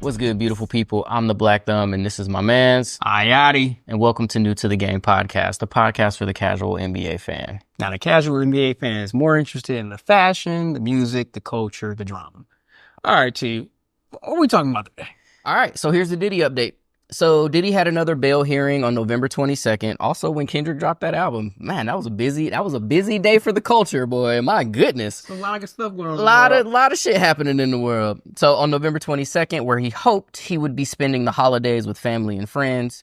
What's good, beautiful people? I'm the Black Thumb, and this is my man's Ayati. And welcome to New to the Game podcast, the podcast for the casual NBA fan. Now, the casual NBA fan is more interested in the fashion, the music, the culture, the drama. All right, T, what are we talking about today? All right, so here's the Diddy update. So Diddy had another bail hearing on November 22nd. Also, when Kendrick dropped that album, man, that was a busy day for the culture, boy. My goodness. A lot of good stuff going on. A lot of shit happening in the world. So on November 22nd, where he hoped he would be spending the holidays with family and friends,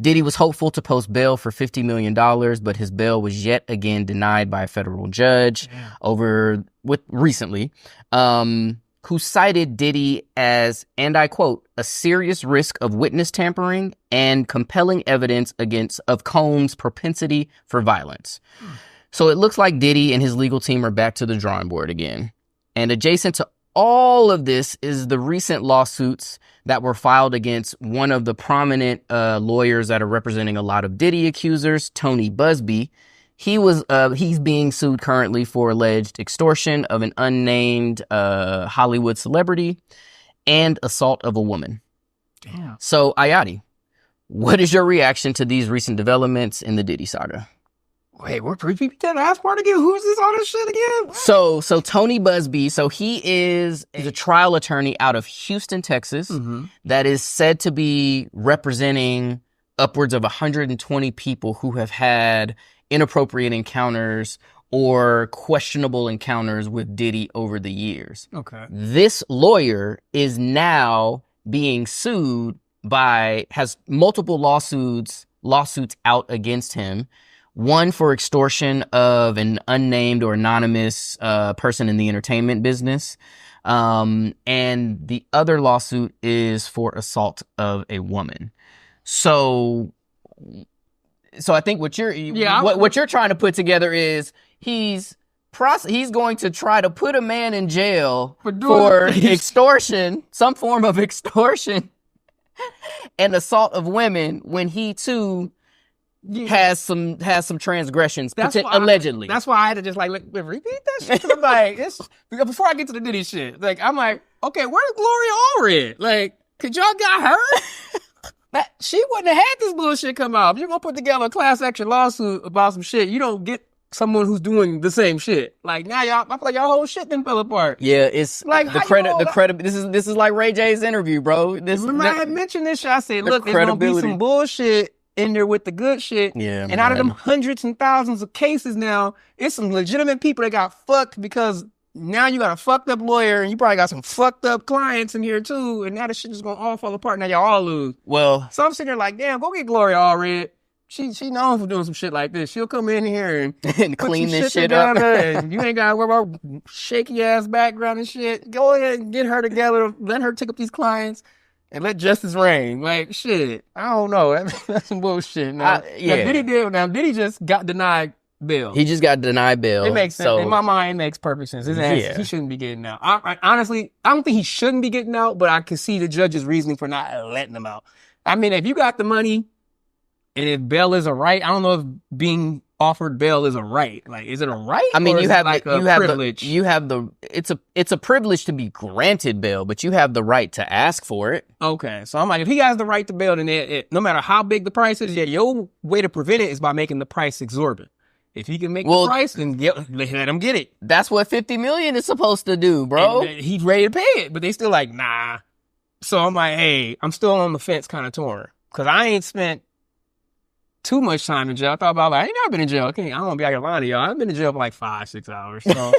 Diddy was hopeful to post bail for $50 million, but his bail was yet again denied by a federal judge recently, who cited Diddy as, and I quote, a serious risk of witness tampering and compelling evidence of Combs' propensity for violence. So it looks like Diddy and his legal team are back to the drawing board again. And adjacent to all of this is the recent lawsuits that were filed against one of the prominent lawyers that are representing a lot of Diddy accusers, Tony Buzbee. He's being sued currently for alleged extortion of an unnamed Hollywood celebrity and assault of a woman. Damn. So, Ayati, what is your reaction to these recent developments in the Diddy saga? Wait, repeat that last part again? Who's this all this shit again? So Tony Buzbee, he's a trial attorney out of Houston, Texas, that is said to be representing upwards of 120 people who have had inappropriate encounters or questionable encounters with Diddy over the years. Okay. This lawyer is now being sued has multiple lawsuits out against him. One for extortion of an unnamed or anonymous person in the entertainment business. And the other lawsuit is for assault of a woman. So I think what you're trying to put together is he's going to try to put a man in jail for extortion, some form of extortion and assault of women when he too has some transgressions, allegedly. That's why I had to just repeat that shit. I'm like, before I get to the Diddy shit, I'm like, okay, where's Gloria Allred? Like, could y'all got her? She wouldn't have had this bullshit come out. If you're gonna put together a class action lawsuit about some shit, you don't get someone who's doing the same shit. Like now, I feel like y'all whole shit then fell apart. Yeah, it's like the credit. This is like Ray J's interview, bro. Remember I had mentioned this shit. I said, look, there's gonna be some bullshit in there with the good shit. Yeah, and out of them hundreds and thousands of cases now, it's some legitimate people that got fucked because now you got a fucked up lawyer and you probably got some fucked up clients in here too. And now the shit is going to all fall apart. Now y'all all lose. Well, so I'm sitting there like, damn, go get Gloria Allred. She known for doing some shit like this. She'll come in here and clean this shit up. And you ain't got to worry about shaky ass background and shit. Go ahead and get her together. Let her take up these clients. And let justice reign. Like, shit. I don't know. That's some bullshit. Now Diddy just got denied bail. He just got denied bail. It makes sense. In my mind, it makes perfect sense. He shouldn't be getting out. Honestly, I don't think he shouldn't be getting out, but I can see the judge's reasoning for not letting him out. I mean, if you got the money and if bail is a right, I don't know if being offered bail is a right. Like, is it a right? I mean, privilege? It's a privilege to be granted bail, but you have the right to ask for it. Okay, so I'm like, if he has the right to bail, then no matter how big the price is, your way to prevent it is by making the price exorbitant. If he can make the price, then let him get it. That's what $50 million is supposed to do, bro. And he's ready to pay it, but they still like, nah. So I'm like, hey, I'm still on the fence, kind of torn, because I ain't spent too much time in jail. I thought about I ain't never been in jail. Okay, I don't want to be out here lying to y'all. I've been in jail for like 5-6 hours. So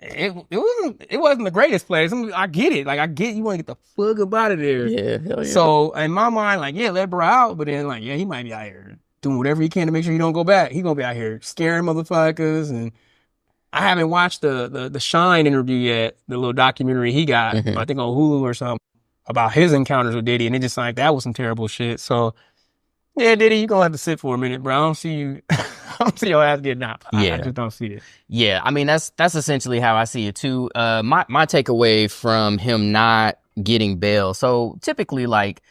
it wasn't the greatest place. I get it. Like I get you want to get the fuck up out of there. Yeah, hell yeah. So in my mind, like, yeah, let bro out, but then like, yeah, he might be out here doing whatever he can to make sure he don't go back. He gonna be out here scaring motherfuckers. And I haven't watched the Shine interview yet, the little documentary he got, I think on Hulu or something, about his encounters with Diddy, and it just like that was some terrible shit. So yeah, Diddy, you gonna have to sit for a minute, bro. I don't see you. I don't see your ass getting out. Yeah. I just don't see it. Yeah, I mean that's essentially how I see it too. My takeaway from him not getting bail. So typically, like,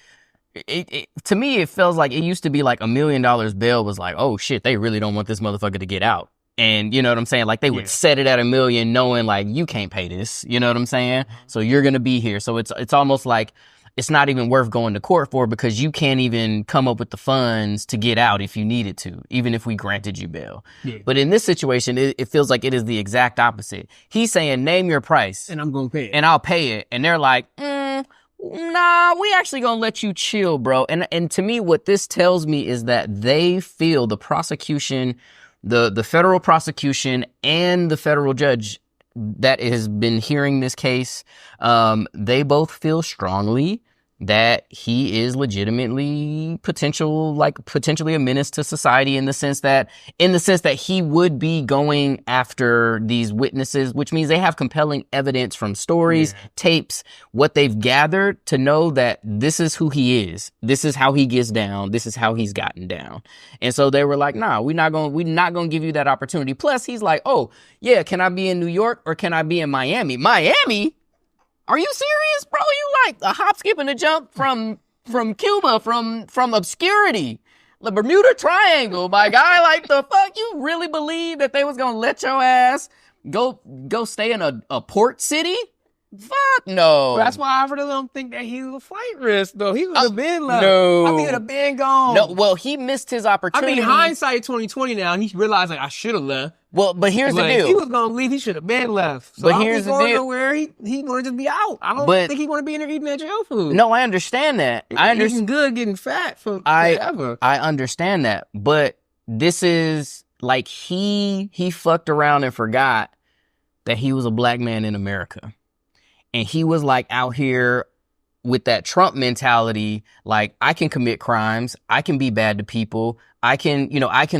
to me, it feels like it used to be like $1 million bail was like, oh shit, they really don't want this motherfucker to get out. And you know what I'm saying? Like they would set it at $1 million knowing like you can't pay this. You know what I'm saying? So you're going to be here. So it's almost like it's not even worth going to court for because you can't even come up with the funds to get out if you needed to, even if we granted you bail. Yeah. But in this situation, it feels like it is the exact opposite. He's saying, name your price. And I'm going to pay it. And I'll pay it. And they're like, nah, we actually gonna let you chill, bro. And to me, what this tells me is that they feel the prosecution, the federal prosecution and the federal judge that has been hearing this case, they both feel strongly that he is legitimately potentially a menace to society in the sense that he would be going after these witnesses, which means they have compelling evidence from stories, tapes, what they've gathered to know that this is who he is. This is how he gets down. This is how he's gotten down. And so they were like, nah, we're not going to give you that opportunity. Plus he's like, oh yeah, can I be in New York or can I be in Miami? Miami? Are you serious, bro? You like a hop, skip, and a jump from Cuba, from obscurity. The Bermuda Triangle, my guy. Like, the fuck? You really believe that they was gonna let your ass go stay in a port city? Fuck no. Well, that's why I really don't think that he was a flight risk, though. He would have been left. No. I think he would have been gone. No, well, he missed his opportunity. I mean, hindsight 2020 now, and he realized, like, I should have left. Well, but here's the deal. If he was going to leave, he should have been left. So but here's the deal. Nowhere. He want to just be out. I don't think he want to be in there eating that jail food. No, I understand that. I understand. Eating good, getting fat for forever. I understand that. But this is like he fucked around and forgot that he was a black man in America. And he was like out here with that Trump mentality, like, I can commit crimes, I can be bad to people, I can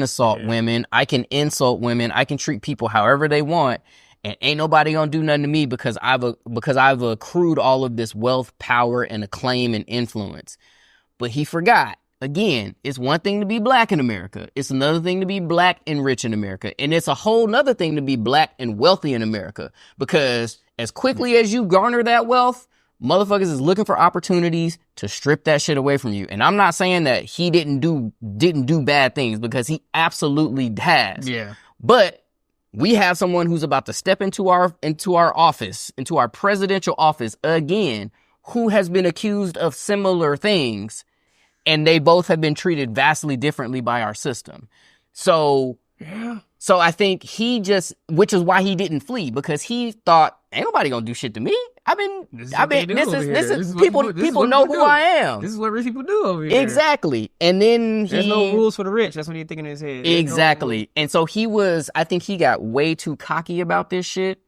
assault women, I can insult women, I can treat people however they want, and ain't nobody gonna do nothing to me because I've accrued all of this wealth, power, and acclaim and influence. But he forgot. Again, it's one thing to be black in America. It's another thing to be black and rich in America. And it's a whole nother thing to be black and wealthy in America. Because as quickly as you garner that wealth, motherfuckers is looking for opportunities to strip that shit away from you. And I'm not saying that he didn't do bad things, because he absolutely has. Yeah. But we have someone who's about to step into our office, into our presidential office again, who has been accused of similar things. And they both have been treated vastly differently by our system. So I think which is why he didn't flee, because he thought, ain't nobody gonna do shit to me. This is people know who I am. This is what rich people do over here. Exactly. And then there's no rules for the rich. That's what he's thinking in his head. Exactly. And so I think he got way too cocky about this shit.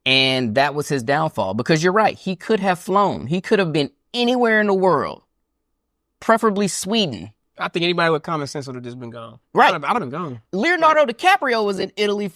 And that was his downfall, because you're right. He could have flown. He could have been anywhere in the world. Preferably Sweden. I think anybody with common sense would have just been gone. Right. I'd have been gone. Leonardo DiCaprio was in Italy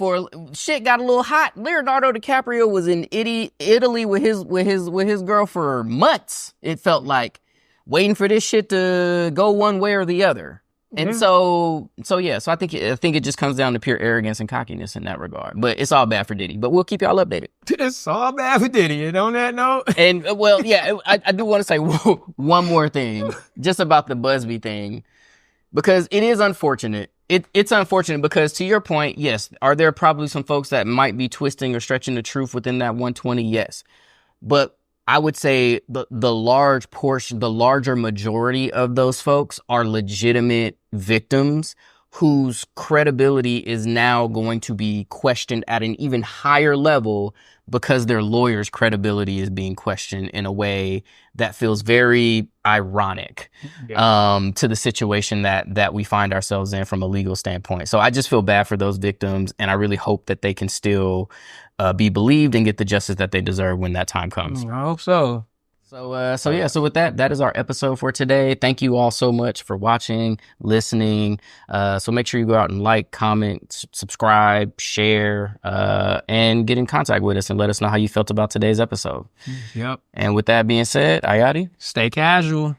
shit got a little hot. Leonardo DiCaprio was in Italy with his girl for months. It felt like, waiting for this shit to go one way or the other. And so I think it just comes down to pure arrogance and cockiness in that regard. But it's all bad for Diddy. But we'll keep y'all updated. It's all bad for Diddy. And on that note, and well, yeah, I do want to say one more thing just about the Buzbee thing, because it is unfortunate. It's unfortunate because, to your point, yes, are there probably some folks that might be twisting or stretching the truth within that 120? Yes, but I would say the larger majority of those folks are legitimate victims whose credibility is now going to be questioned at an even higher level because their lawyer's credibility is being questioned in a way that feels very ironic to the situation that we find ourselves in from a legal standpoint. So I just feel bad for those victims, and I really hope that they can still be believed and get the justice that they deserve when that time comes. I hope so. So with that is our episode for today. Thank you all so much for watching, listening. So make sure you go out and like, comment, subscribe, share, and get in contact with us and let us know how you felt about today's episode. Yep. And with that being said, Ayati, stay casual.